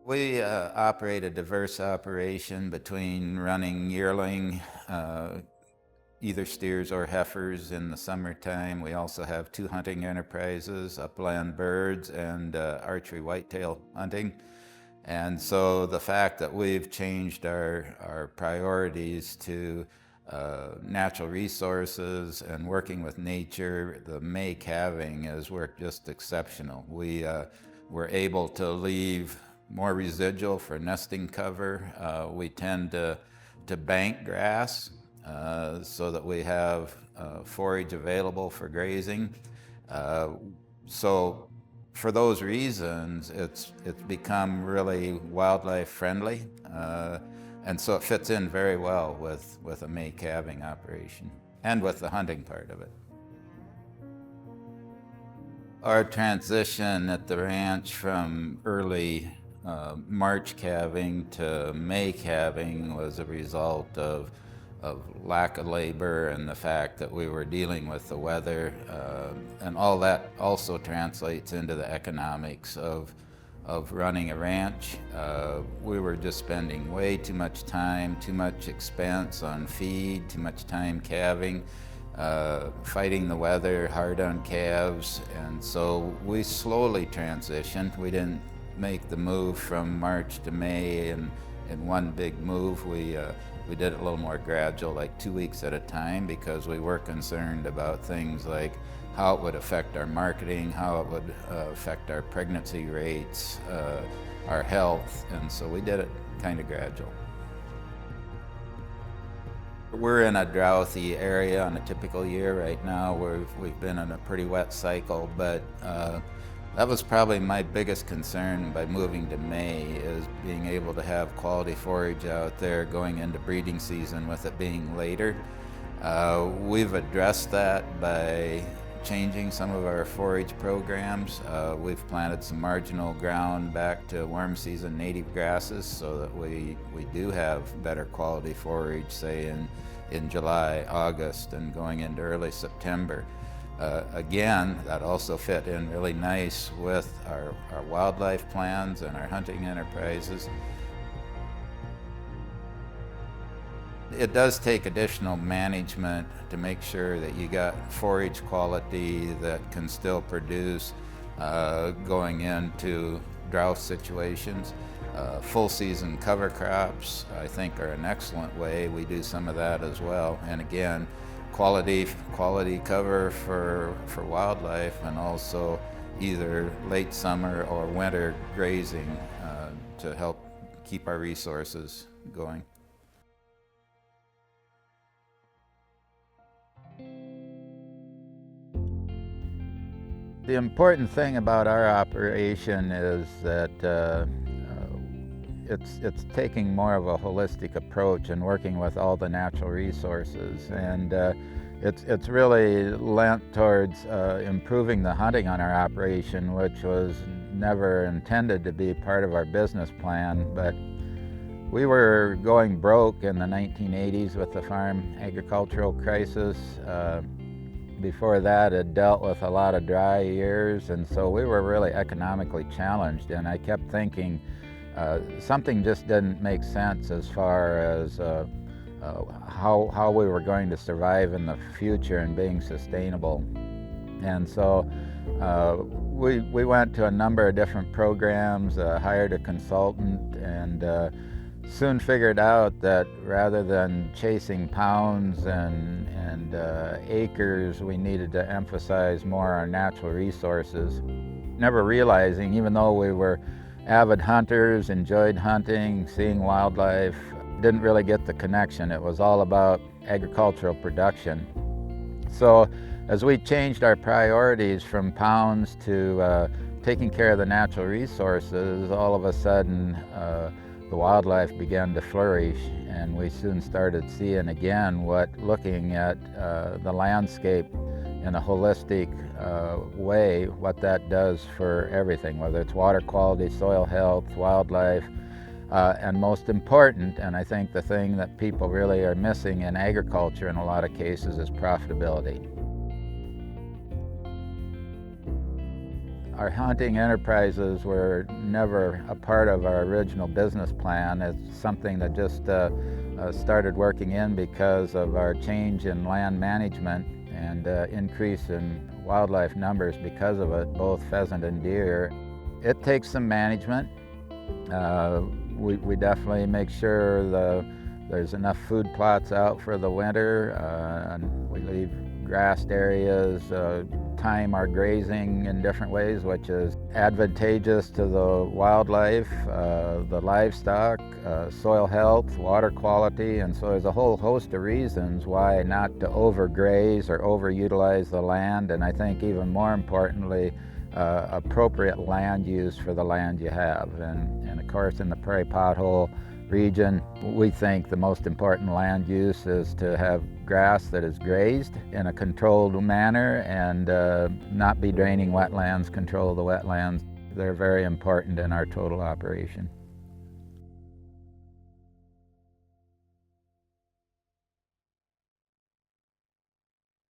We operate a diverse operation between running yearling, either steers or heifers in the summertime. We also have 2 hunting enterprises, upland birds and archery whitetail hunting. And so the fact that we've changed our priorities to natural resources and working with nature, the May calving has worked just exceptional. We were able to leave more residual for nesting cover. We tend to bank grass so that we have forage available for grazing. So for those reasons, it's become really wildlife friendly, and so it fits in very well with a May calving operation and with the hunting part of it. Our transition at the ranch from early March calving to May calving was a result of lack of labor and the fact that we were dealing with the weather, and all that also translates into the economics of running a ranch. We were just spending way too much time, too much expense on feed, too much time calving, fighting the weather, hard on calves, and so we slowly transitioned. We didn't make the move from March to May in one big move. We did it a little more gradual, like 2 weeks at a time, because we were concerned about things like how it would affect our marketing, how it would affect our pregnancy rates, our health, and so we did it kind of gradual. We're in a drouthy area on a typical year right now. We've been in a pretty wet cycle, but that was probably my biggest concern by moving to May, is being able to have quality forage out there going into breeding season with it being later. We've addressed that by changing some of our forage programs. We've planted some marginal ground back to warm season native grasses so that we do have better quality forage, say in July, August, and going into early September. Again, that also fit in really nice with our wildlife plans and our hunting enterprises. It does take additional management to make sure that you got forage quality that can still produce going into drought situations. Full season cover crops, I think, are an excellent way. We do some of that as well. And again, quality cover for wildlife, and also either late summer or winter grazing to help keep our resources going. The important thing about our operation is that it's taking more of a holistic approach and working with all the natural resources, and it's really lent towards improving the hunting on our operation, which was never intended to be part of our business plan. But we were going broke in the 1980s with the farm agricultural crisis. Before that, it dealt with a lot of dry years, and so we were really economically challenged, and I kept thinking something just didn't make sense as far as how we were going to survive in the future and being sustainable. And so we went to a number of different programs, hired a consultant, and soon figured out that rather than chasing pounds and acres, we needed to emphasize more our natural resources. Never realizing, even though we were avid hunters, enjoyed hunting, seeing wildlife, didn't really get the connection. It was all about agricultural production. So as we changed our priorities from pounds to taking care of the natural resources, all of a sudden the wildlife began to flourish, and we soon started seeing again what looking at the landscape in a holistic way, what that does for everything, whether it's water quality, soil health, wildlife, and most important, and I think the thing that people really are missing in agriculture in a lot of cases, is profitability. Our hunting enterprises were never a part of our original business plan. It's something that just started working in because of our change in land management and increase in wildlife numbers because of it, both pheasant and deer. It takes some management. We definitely make sure there's enough food plots out for the winter, and we leave grassed areas, time our grazing in different ways, which is advantageous to the wildlife, the livestock, soil health, water quality, and so there's a whole host of reasons why not to overgraze or overutilize the land, and I think even more importantly, appropriate land use for the land you have. And of course in the prairie pothole region, we think the most important land use is to have grass that is grazed in a controlled manner and not be draining wetlands, control the wetlands. They're very important in our total operation.